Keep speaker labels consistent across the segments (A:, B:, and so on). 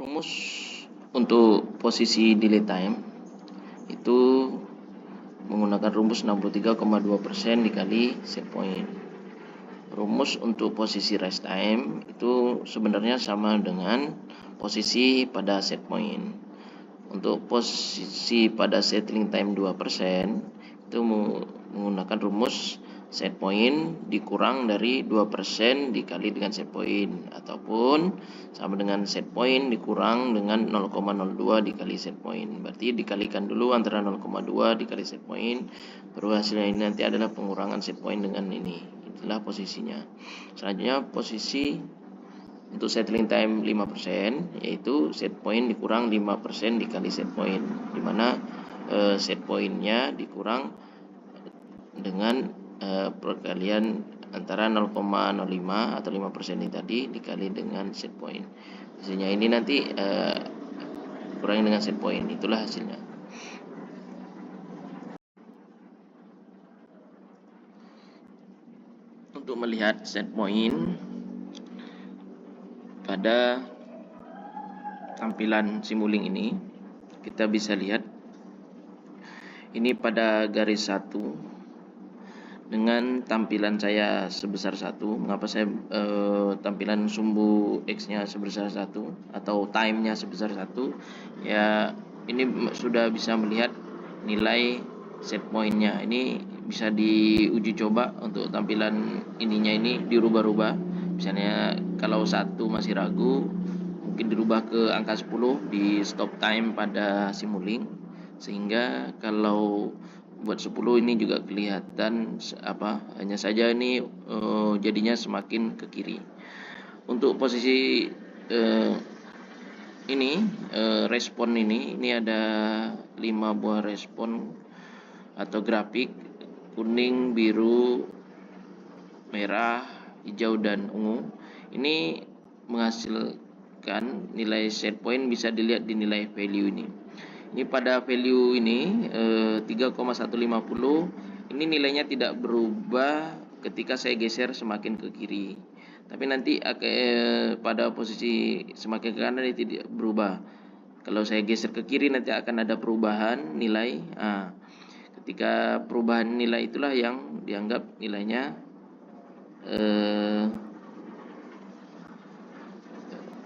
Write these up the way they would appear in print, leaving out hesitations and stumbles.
A: Rumus untuk posisi delay time itu menggunakan rumus 63,2% dikali set point. Rumus untuk posisi rest time itu sebenarnya sama dengan posisi pada set point. Untuk posisi pada settling time 2% itu menggunakan rumus set point dikurang dari 2% dikali dengan set point, ataupun sama dengan set point dikurang dengan 0,02 dikali set point. Berarti dikalikan dulu antara 0,2 dikali set point, baru hasilnya ini nanti adalah pengurangan set point dengan ini. Itulah posisinya. Selanjutnya posisi untuk settling time 5%, yaitu set point dikurang 5% dikali set point, dimana set pointnya dikurang dengan perkalian antara 0,05 atau 5% ini tadi dikali dengan set point. Hasilnya ini nanti kurangi dengan set point, itulah hasilnya. Untuk melihat set point pada tampilan Simulink ini, kita bisa lihat ini pada garis 1 dengan tampilan saya sebesar 1. Mengapa saya tampilan sumbu X-nya sebesar 1 atau time-nya sebesar 1? Ya, ini sudah bisa melihat nilai set point-nya. Ini bisa diuji coba untuk tampilan ininya ini dirubah-rubah. Misalnya kalau 1 masih ragu, mungkin dirubah ke angka 10 di stop time pada Simulink, sehingga kalau buat 10 ini juga kelihatan hanya saja ini jadinya semakin ke kiri. Untuk posisi respon ini ada 5 buah respon atau grafik: kuning, biru, merah, hijau, dan ungu. Ini menghasilkan nilai set point, bisa dilihat di nilai value ini. Ini pada value ini 3,150, ini nilainya tidak berubah ketika saya geser semakin ke kiri. Tapi nanti pada posisi semakin ke kanan ini tidak berubah. Kalau saya geser ke kiri nanti akan ada perubahan nilai. Ketika perubahan nilai itulah yang dianggap nilainya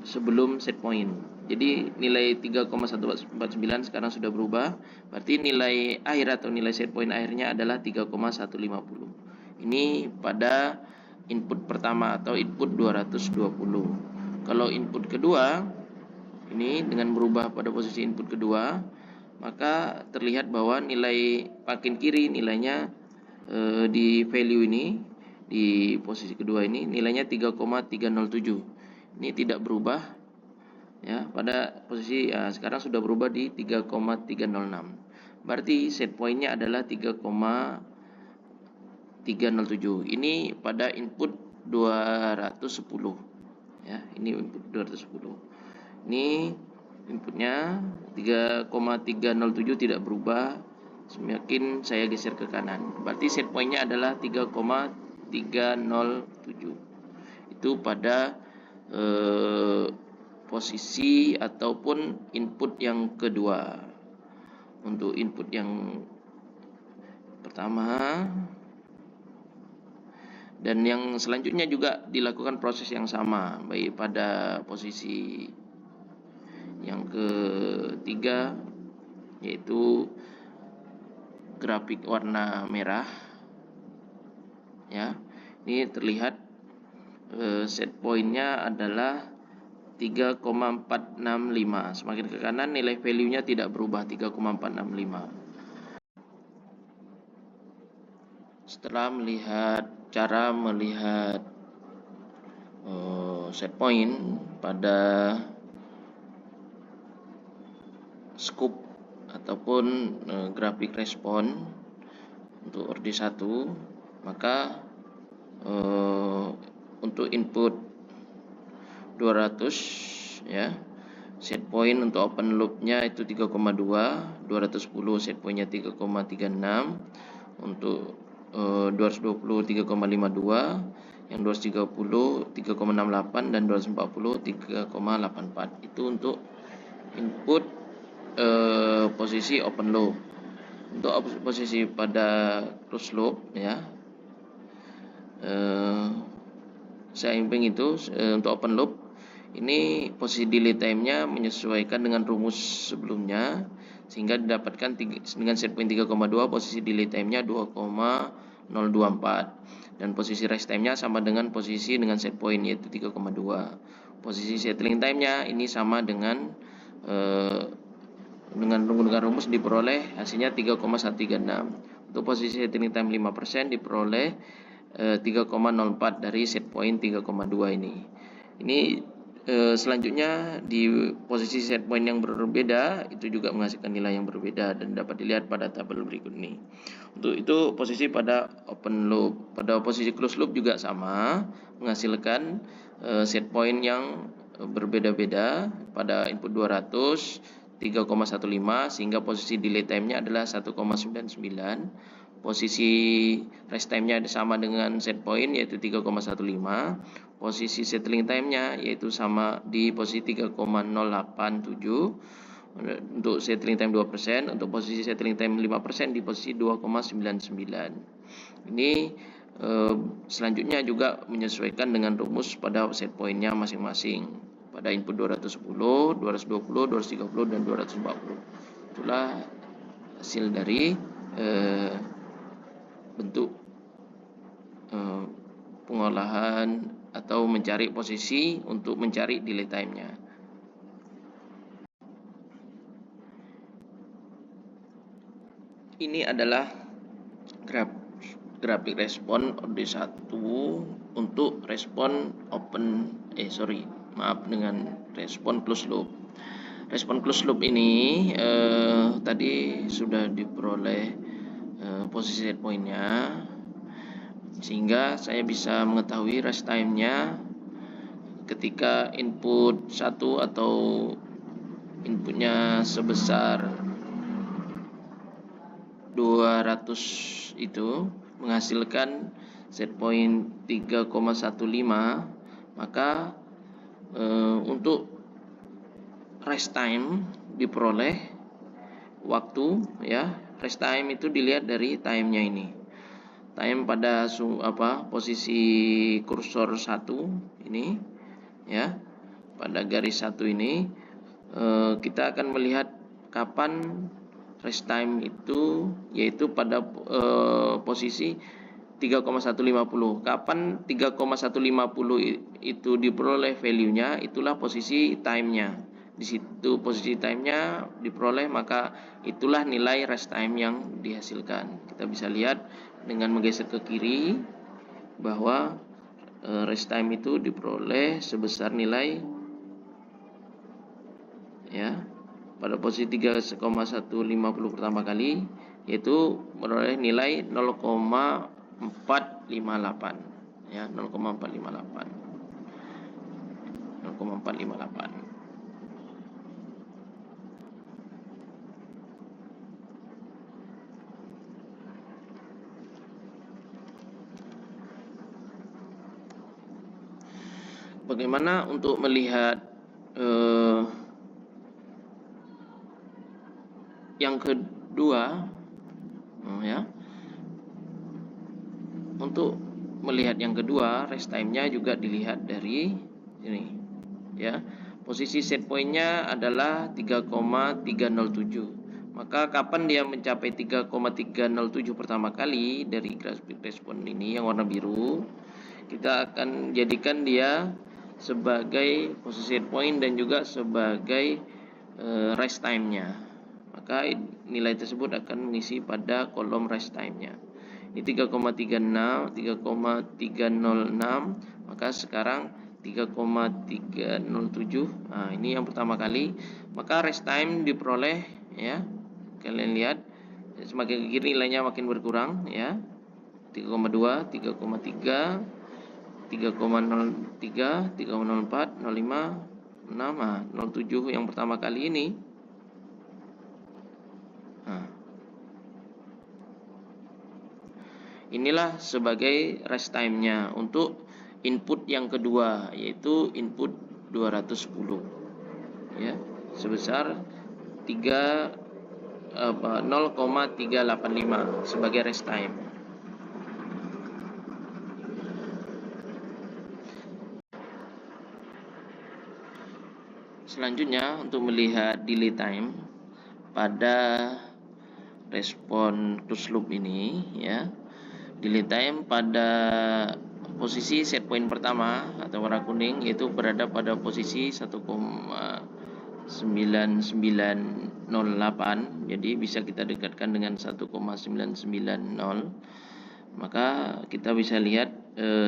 A: sebelum set point. Jadi nilai 3,149 sekarang sudah berubah. Berarti nilai akhir atau nilai set point akhirnya adalah 3,150. Ini pada input pertama atau input 220. Kalau input kedua, ini dengan berubah pada posisi input kedua, maka terlihat bahwa nilai makin kiri nilainya di value ini, di posisi kedua ini nilainya 3,307. Ini tidak berubah ya pada posisi sekarang sudah berubah di 3,306. Berarti set pointnya adalah 3,307. Ini pada input 210 ya, ini input 210. Ini inputnya 3,307 tidak berubah semakin saya geser ke kanan. Berarti set pointnya adalah 3,307. Itu pada posisi ataupun input yang kedua. Untuk input yang pertama dan yang selanjutnya juga dilakukan proses yang sama, baik pada posisi yang ketiga, yaitu grafik warna merah ya. Ini terlihat set pointnya adalah 3,465. Semakin ke kanan nilai value-nya tidak berubah, 3,465. Setelah cara melihat set point pada scoop ataupun grafik respon untuk orde 1, maka untuk input 200 ya, set point untuk open loop-nya itu 3,2, 210 set point-nya 3,36. Untuk 220 3,52, yang 230 3,68 dan 240 3,84. Itu untuk input posisi open loop. Untuk posisi pada close loop ya, seimbang itu untuk open loop ini posisi delay time-nya menyesuaikan dengan rumus sebelumnya, sehingga didapatkan dengan set point 3,2 posisi delay time-nya 2,024 dan posisi rest time-nya sama dengan posisi dengan set point yaitu 3,2. Posisi settling time-nya ini sama dengan menggunakan rumus diperoleh hasilnya 3,136. Untuk posisi settling time 5% diperoleh 3,04 dari set point 3,2 ini. Ini selanjutnya di posisi set point yang berbeda itu juga menghasilkan nilai yang berbeda dan dapat dilihat pada tabel berikut ini. Untuk itu posisi pada open loop, pada posisi closed loop juga sama, menghasilkan set point yang berbeda-beda. Pada input 200 3,15 sehingga posisi delay time-nya adalah 1,99. Posisi rest time-nya sama dengan set point yaitu 3,15. Posisi settling time-nya yaitu sama di posisi 3,087. Untuk settling time 2%, untuk posisi settling time 5% di posisi 2,99. Ini selanjutnya juga menyesuaikan dengan rumus pada set point-nya masing-masing. Pada input 210, 220, 230 dan 240. Itulah hasil dari bentuk pengolahan atau mencari posisi untuk mencari delay time-nya. Ini adalah grafik respon OD1 untuk respon dengan respon closed loop. Respon closed loop ini tadi sudah diperoleh posisi set point-nya, sehingga saya bisa mengetahui rest time-nya ketika input 1 atau inputnya sebesar 200 itu menghasilkan set point 3,15, maka untuk rest time diperoleh waktu ya. Rest time itu dilihat dari time-nya ini. Time pada posisi kursor 1 ini ya. Pada garis 1 ini kita akan melihat kapan rest time itu, yaitu pada posisi 3,150. Kapan 3,150 itu diperoleh value-nya, itulah posisi time-nya. Di situ posisi time-nya diperoleh, maka itulah nilai rest time yang dihasilkan. Kita bisa lihat dengan menggeser ke kiri bahwa rest time itu diperoleh sebesar nilai ya pada posisi 3,150 pertama kali, yaitu memperoleh nilai 0,458 ya, 0,458. Bagaimana untuk melihat yang kedua ya. Untuk melihat yang kedua, rest time-nya juga dilihat dari ini ya. Posisi set point-nya adalah 3,307. Maka kapan dia mencapai 3,307 pertama kali dari grafik respon ini yang warna biru, kita akan jadikan dia sebagai posisi set point dan juga sebagai rest time-nya. Maka nilai tersebut akan mengisi pada kolom rest time-nya. Ini 3,36, 3,306, maka sekarang 3,307. Nah, ini yang pertama kali. Maka rest time diperoleh ya. Kalian lihat semakin ke kiri nilainya makin berkurang ya. 3,2, 3,3, 3,03, 3,04, 05, 6, 07 yang pertama kali ini. inilah sebagai rest time-nya untuk input yang kedua, yaitu input 210 ya, sebesar 0,385 sebagai rest time. Selanjutnya untuk melihat delay time pada respon closed loop ini ya. Delay time pada posisi set point pertama atau warna kuning yaitu berada pada posisi 1,9908. Jadi bisa kita dekatkan dengan 1,990. Maka kita bisa lihat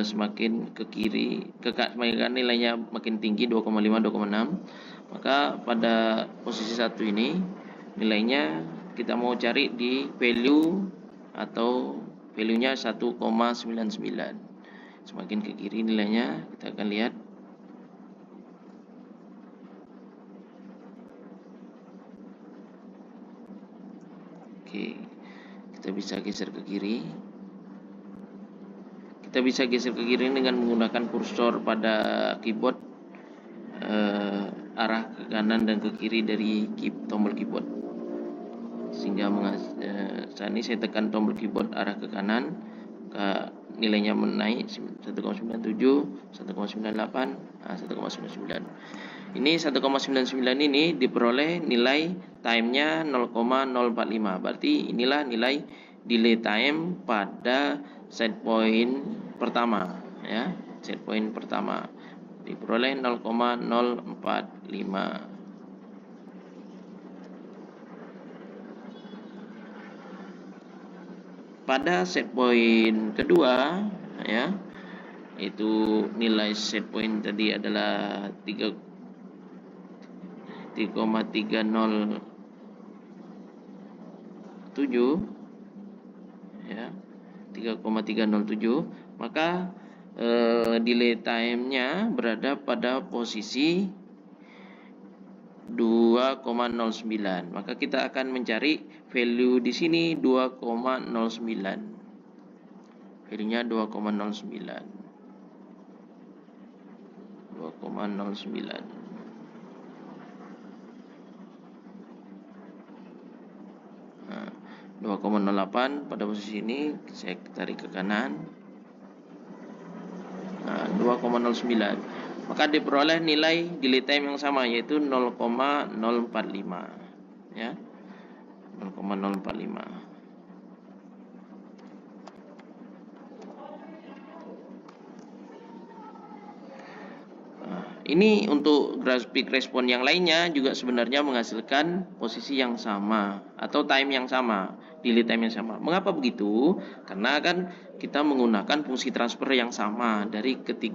A: semakin ke kiri, semakin nilainya makin tinggi 2,5, 2,6. Maka pada posisi 1 ini nilainya kita mau cari di value atau value-nya 1,99. Semakin ke kiri nilainya kita akan lihat oke, kita bisa geser ke kiri. Kita bisa geser ke kiri dengan menggunakan kursor pada keyboard arah ke kanan dan ke kiri dari tombol keyboard. Sehingga saat ini saya tekan tombol keyboard arah ke kanan, nilainya menaik 1,97, 1,98, 1,99. Ini 1,99 ini diperoleh nilai time-nya 0,045. Berarti inilah nilai delay time pada set point pertama ya. Set point pertama diperoleh 0,045. Pada set point kedua ya, itu nilai set point tadi adalah 3,307 ya, 3,307. Maka delay time-nya berada pada posisi 2,09. Maka kita akan mencari value di sini 2,09. Value-nya 2,09. 2,09. Nah, 2,08 pada posisi ini saya tarik ke kanan. Nah, 2,09. Maka diperoleh nilai delay time yang sama yaitu 0,045 ya. 0,045. Ini untuk grafik respon yang lainnya juga sebenarnya menghasilkan posisi yang sama atau time yang sama, delay time yang sama. Mengapa begitu? Karena kan kita menggunakan fungsi transfer yang sama dari ke 5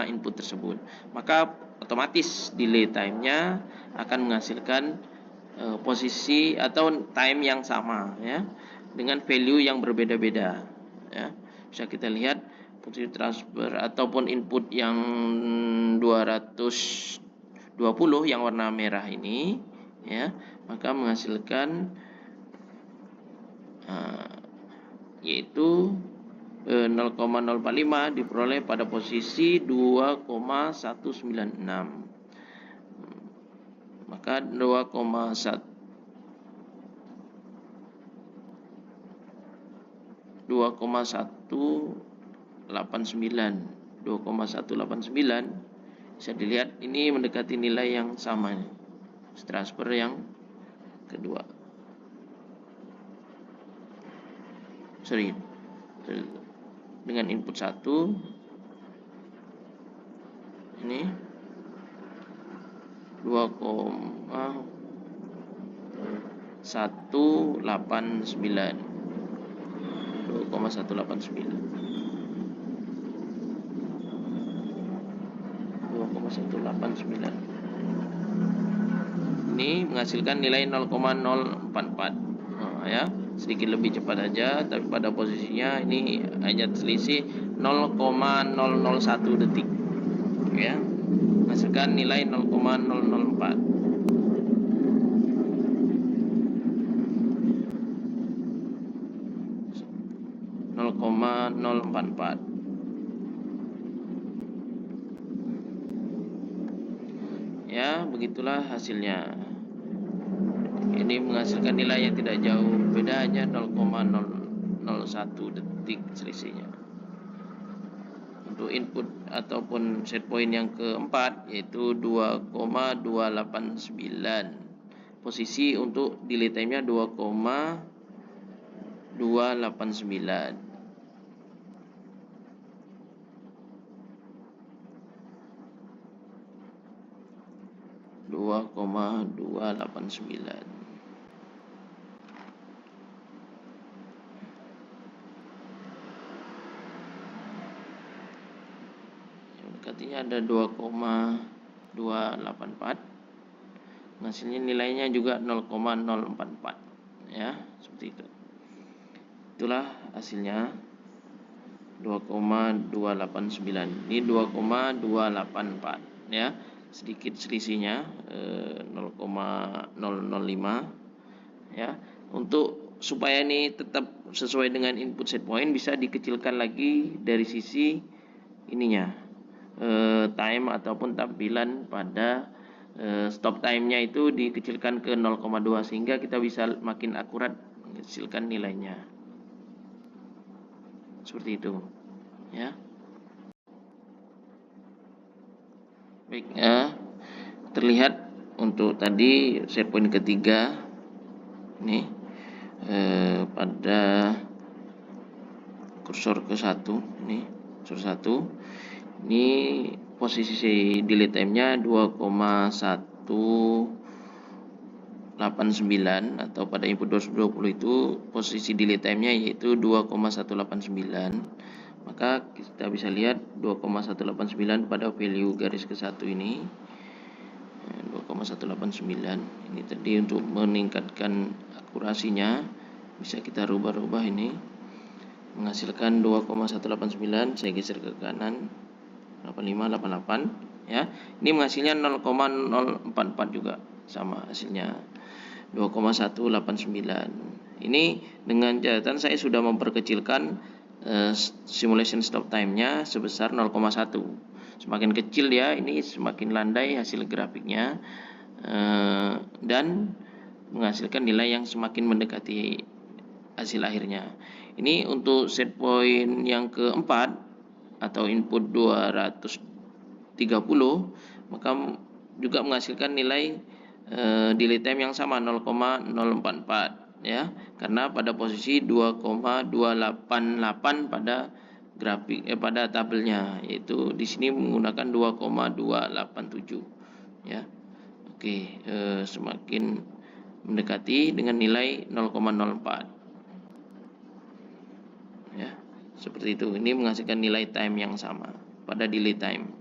A: input tersebut. Maka otomatis delay time-nya akan menghasilkan posisi atau time yang sama ya, dengan value yang berbeda-beda ya. Bisa kita lihat fungsi transfer ataupun input yang 220 yang warna merah ini ya, maka menghasilkan yaitu 0,045 diperoleh pada posisi 2,196. Maka 2,189 bisa dilihat ini mendekati nilai yang sama nih. Transfer yang kedua. Dengan input 1 ini 2,189. Ini menghasilkan nilai 0,044 ya, sedikit lebih cepat aja, tapi pada posisinya ini hanya selisih 0,001 detik ya, menghasilkan nilai 0,004. 0,044. Ya, begitulah hasilnya. Ini menghasilkan nilai yang tidak jauh beda, hanya 0,001 detik selisihnya. Untuk input ataupun set point yang keempat yaitu 2,289. Posisi untuk delay time-nya 2,289. Artinya ada 2,284. Hasilnya nilainya juga 0,044, ya, seperti itu. Itulah hasilnya 2,289. Ini 2,284, ya. Sedikit selisihnya 0,005, ya. Untuk supaya ini tetap sesuai dengan input set point, bisa dikecilkan lagi dari sisi ininya, time ataupun tampilan pada stop time-nya itu dikecilkan ke 0,2 sehingga kita bisa makin akurat menghasilkan nilainya. Seperti itu, ya. Baik, terlihat untuk tadi set point ketiga ini pada kursor ke-1 ini, kursor 1 ini posisi delay time-nya 2,189 atau pada input 220 itu posisi delay time-nya yaitu 2,189. Maka kita bisa lihat 2,189 pada value garis ke-1 ini 2,189. Ini tadi untuk meningkatkan akurasinya bisa kita rubah-rubah ini, menghasilkan 2,189. Saya geser ke kanan 8588, ya. Ini menghasilnya 0,044 juga, sama hasilnya 2,189. Ini dengan catatan saya sudah memperkecilkan simulation stop time-nya sebesar 0,1. Semakin kecil ya, ini semakin landai hasil grafiknya dan menghasilkan nilai yang semakin mendekati hasil akhirnya. Ini untuk set point yang keempat atau input 230, maka juga menghasilkan nilai delay time yang sama 0,044, ya, karena pada posisi 2,288 pada grafik pada tabelnya, yaitu di sini menggunakan 2,287, ya. Oke, semakin mendekati dengan nilai 0,04, ya, seperti itu. Ini menghasilkan nilai time yang sama pada delay time.